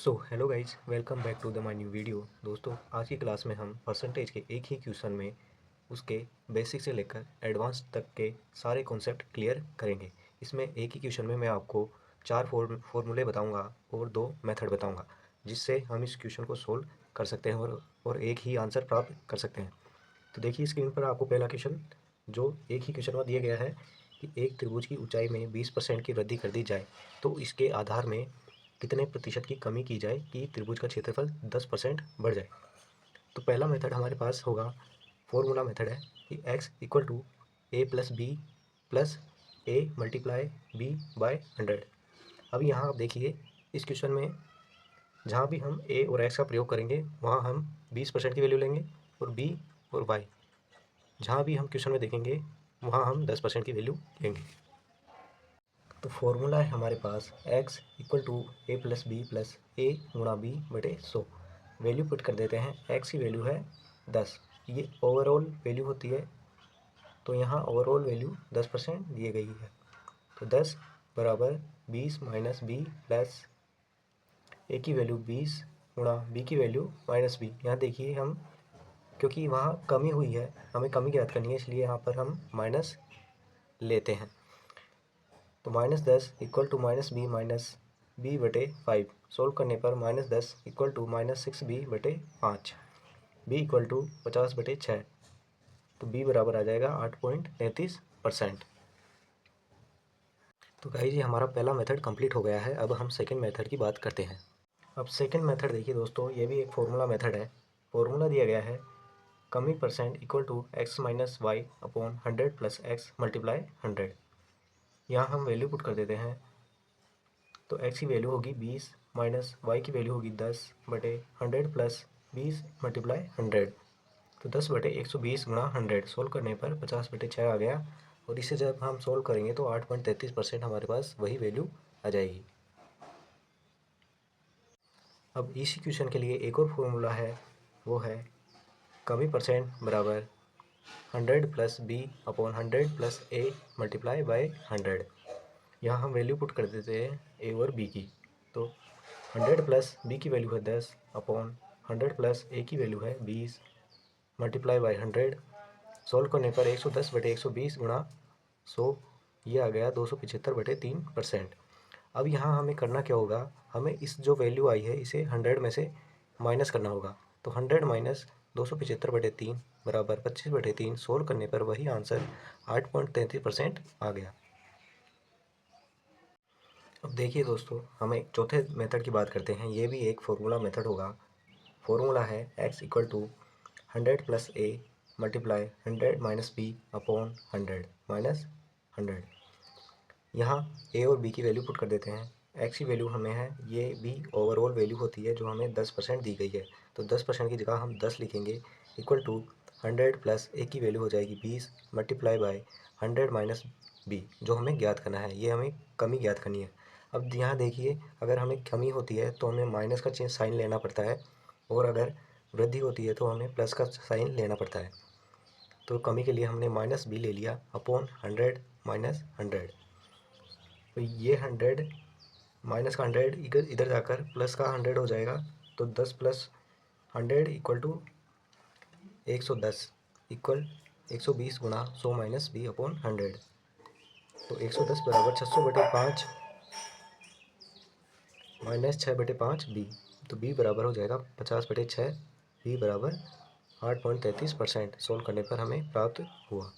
So hello guys, welcome back to the my new video. दोस्तों, आज की class में हम परसेंटेज के एक ही क्वेश्चन में उसके बेसिक से लेकर एडवांस तक के सारे कॉन्सेप्ट क्लियर करेंगे। इसमें एक ही क्वेश्चन में मैं आपको 4 फॉर्मूले बताऊंगा और 2 मेथड बताऊंगा, जिससे हम इस क्वेश्चन को सोल्व कर सकते हैं और एक ही आंसर प्राप्त कर सकते हैं। तो देखिए स्क्रीन पर आपको पहला क्वेश्चन जो एक ही क्वेश्चन में दिया गया है कि एक त्रिभुज की ऊंचाई में 20% की वृद्धि कर दी जाए तो इसके आधार में कितने प्रतिशत की कमी की जाए कि त्रिभुज का क्षेत्रफल 10% बढ़ जाए। तो पहला मेथड हमारे पास होगा, फॉर्मूला मेथड है कि x equal to A plus B plus A multiply B by 100। अब यहाँ आप देखिए इस क्वेश्चन में जहाँ भी हम a और x का प्रयोग करेंगे वहाँ हम 20% की वैल्यू लेंगे और b और y जहाँ भी हम क्वेश्चन में देखेंगे वहाँ हम 10% की वैल्यू लेंगे। तो फॉर्मूला है हमारे पास x equal to A plus B plus a गुणा बी बटे 100। वैल्यू पुट कर देते हैं। x की वैल्यू है 10, ये ओवरऑल वैल्यू होती है, तो यहाँ ओवरऑल वैल्यू 10% दी गई है। तो 10 बराबर 20 माइनस बी प्लस ए की वैल्यू 20 गुणा बी की वैल्यू माइनस बी। यहाँ देखिए हम, क्योंकि वहाँ कमी हुई है, हमें कमी ज्ञात करनी है, इसलिए यहाँ पर हम माइनस लेते हैं। तो -10 equal to -b minus B बटे 5। सोल्व करने पर -10 इक्वल टू -6b बटे 5, b इक्वल टू 50 बटे 6। तो b बराबर आ जाएगा 8.33%। तो गाइस ये हमारा पहला मेथड कंप्लीट हो गया है। अब हम सेकंड मेथड की बात करते हैं। अब सेकंड मेथड देखिए दोस्तों, ये भी एक फॉर्मूला मेथड है। फॉर्मूला दिया गया है कमी percent equal to x minus Y upon 100 plus x multiply 100। यहाँ हम वैल्यू पुट कर देते हैं। तो x की वैल्यू होगी 20 माइनस वाई की वैल्यू होगी 10 बटे 100 प्लस 20 मल्टीप्लाई 100। तो 10 बटे 120 गुणा 100। सोल्व करने पर 50 बटे 6 आ गया, और इसे जब हम सोल्व करेंगे तो 8.33% हमारे पास वही वैल्यू आ जाएगी। अब इसी क्वेश्चन के लिए एक और फॉर्मूला है, वो है कमी परसेंट बराबर 100 plus B upon 100 plus A multiply by 100। यहाँ हम वैल्यू पुट कर देते हैं ए और बी की। तो 100 प्लस बी की वैल्यू है 10 अपॉन 100 प्लस ए की वैल्यू है 20 मल्टीप्लाई बाय 100। सोल्व करने पर 110 बटे 120 गुणा 100, ये आ गया 275 बटे 3%। अब यहाँ हमें करना क्या होगा, हमें इस जो वैल्यू आई है इसे 100 में से माइनस करना होगा। तो 100 माइनस 275 बटे 3 बराबर 25 बटे 3। सोल्व करने पर वही आंसर 8.33% आ गया। अब देखिए दोस्तों, हम एक चौथे मेथड की बात करते हैं। ये भी एक फॉर्मूला मेथड होगा। फॉर्मूला है x equal to 100 plus A multiply 100 minus B upon 100 minus 100। यहाँ ए और बी की वैल्यू पुट कर देते हैं। x की वैल्यू हमें है, ये भी ओवरऑल वैल्यू होती है जो हमें 10% दी गई है। तो 10% की जगह हम 10 लिखेंगे, इक्वल टू 100 प्लस ए की वैल्यू हो जाएगी 20 मल्टीप्लाई बाय 100 माइनस बी, जो हमें ज्ञात करना है। ये हमें कमी ज्ञात करनी है। अब यहाँ देखिए, अगर हमें कमी होती है तो हमें माइनस का चेंज साइन लेना पड़ता है, और अगर वृद्धि होती है तो हमें प्लस का साइन लेना पड़ता है। तो कमी के लिए हमने माइनस बी ले लिया अपॉन 100 माइनस 100। तो ये 100 माइनस का 100 इधर इधर जाकर प्लस का 100 हो जाएगा। तो 10 प्लस 100 इक्वल टू 110 इक्वल 120 गुणा 100 माइनस बी अपॉन 100। तो 110 बराबर 600 बटे 5 माइनस 6 बटे 5 बी। तो बी बराबर हो जाएगा 50 बटे 6। बी बराबर 8.33%। सोल्व करने पर हमें प्राप्त हुआ।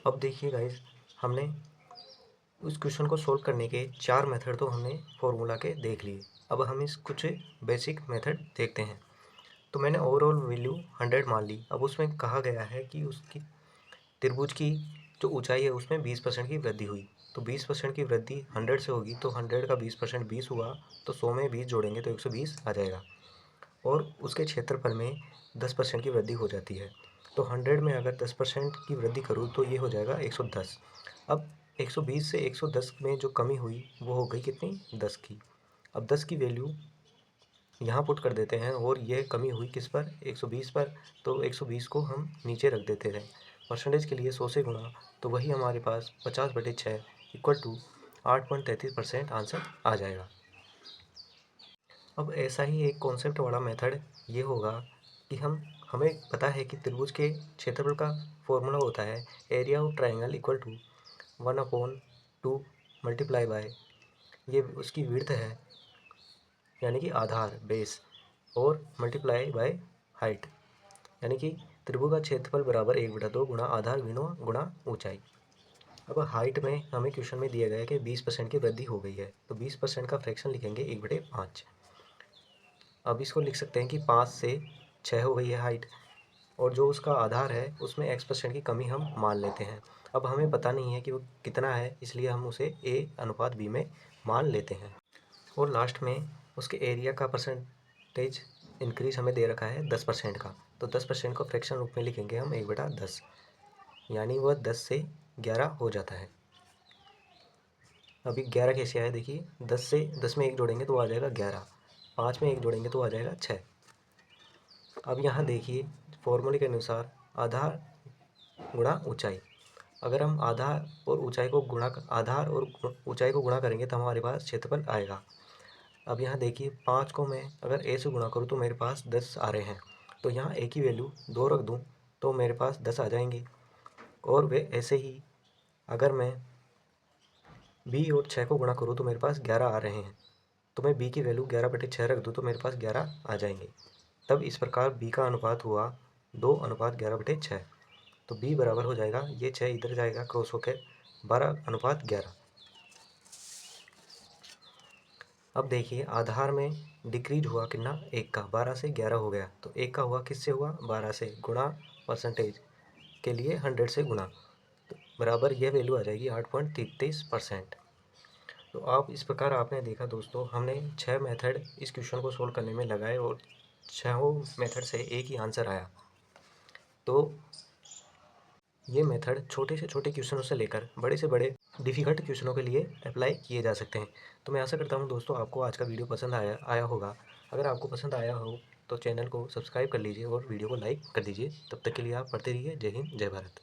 अब देखिए गाइस, हमने उस क्वेश्चन को सोल्व करने के 4 मेथड तो हमने फॉर्मूला के देख लिए। अब हम इस कुछ बेसिक मेथड देखते हैं। तो मैंने ओवरऑल वैल्यू 100 मान ली। अब उसमें कहा गया है कि उसकी त्रिभुज की जो ऊंचाई है उसमें 20% की वृद्धि हुई। तो 20% की वृद्धि 100 से होगी, तो 100 का 20% 20 हुआ, तो 100 में 20 जोड़ेंगे तो 120 आ जाएगा। और उसके क्षेत्रफल में 10% की वृद्धि हो जाती है। तो 100 में अगर 10% की वृद्धि करूँ तो ये हो जाएगा 110। अब 120 से 110 में जो कमी हुई वो हो गई कितनी, 10 की। अब 10 की वैल्यू यहाँ पुट कर देते हैं, और ये कमी हुई किस पर, 120 पर। तो 120 को हम नीचे रख देते थे। परसेंटेज के लिए 100 से गुणा, तो वही हमारे पास 50 बटे 6 इक्वल टू 8.33% आंसर आ जाएगा। अब ऐसा ही एक कॉन्सेप्ट वाला मेथड ये होगा कि हमें पता है कि त्रिभुज के क्षेत्रफल का फॉर्मूला होता है area of triangle equal to 1/2 multiply by ये उसकी विड्थ है यानी कि आधार बेस और मल्टीप्लाई बाय हाइट यानी कि त्रिभुज का क्षेत्रफल बराबर 1/2 गुणा आधार गुणा ऊंचाई। अब हाइट में हमें क्वेश्चन में दिया गया है कि 20% की वृद्धि हो गई है, तो 20% का फ्रैक्शन लिखेंगे 1/5। अब इसको लिख सकते हैं कि 5 से 6 हो गई है हाइट, और जो उसका आधार है उसमें x% की कमी हम मान लेते हैं। अब हमें पता नहीं है कि वो कितना है, इसलिए हम उसे a/b में मान लेते हैं। और लास्ट में उसके एरिया का परसेंटेज इंक्रीज हमें दे रखा है 10% का, तो 10% को फ्रैक्शन रूप में लिखेंगे हम 1/10, यानी वह 10 से 11 हो जाता है। अभी 11 कैसे आया देखिए, 10 में 1 जोड़ेंगे तो आ जाएगा 11, 5 में 1 जोड़ेंगे तो आ जाएगा 6। अब यहाँ देखिए फॉर्मूले के अनुसार आधार गुणा ऊंचाई, अगर हम आधार और ऊंचाई को गुणा करेंगे तो हमारे पास क्षेत्रफल आएगा। अब यहाँ देखिए 5 को मैं अगर a से गुणा करूँ तो मेरे पास 10 आ रहे हैं, तो यहाँ a की वैल्यू 2 रख दूँ तो मेरे पास 10 आ जाएंगे। और वे ऐसे ही अगर मैं b और 6 को गुणा करूँ तो मेरे पास 11 आ रहे हैं, तो मैं b की वैल्यू 11/6 रख दूँ तो मेरे पास 11 आ जाएंगे। तब इस प्रकार b का अनुपात हुआ 2:11/6, तो b बराबर हो जाएगा, ये 6 इधर जाएगा क्रॉस होकर 12:11। अब देखिए आधार में डिक्रीज हुआ कितना, 1 का, 12 से 11 हो गया, तो 1 का हुआ किससे हुआ, 12 से, गुणा परसेंटेज के लिए 100 से गुणा, तो बराबर यह वैल्यू आ जाएगी 8.33%। तो आप इस प्रकार आपने देखा दोस्तों, हमने 6 मेथड इस क्वेश्चन को सोल्व करने में लगाए और 6 मेथड से एक ही आंसर आया। तो ये मेथड छोटे से छोटे क्वेश्चनों से लेकर बड़े से बड़े डिफ़िकल्ट क्वेश्चनों के लिए अप्लाई किए जा सकते हैं। तो मैं आशा करता हूँ दोस्तों आपको आज का वीडियो पसंद आया होगा। अगर आपको पसंद आया हो तो चैनल को सब्सक्राइब कर लीजिए और वीडियो को लाइक कर दीजिए। तब तक के लिए आप पढ़ते रहिए। जय हिंद, जय भारत।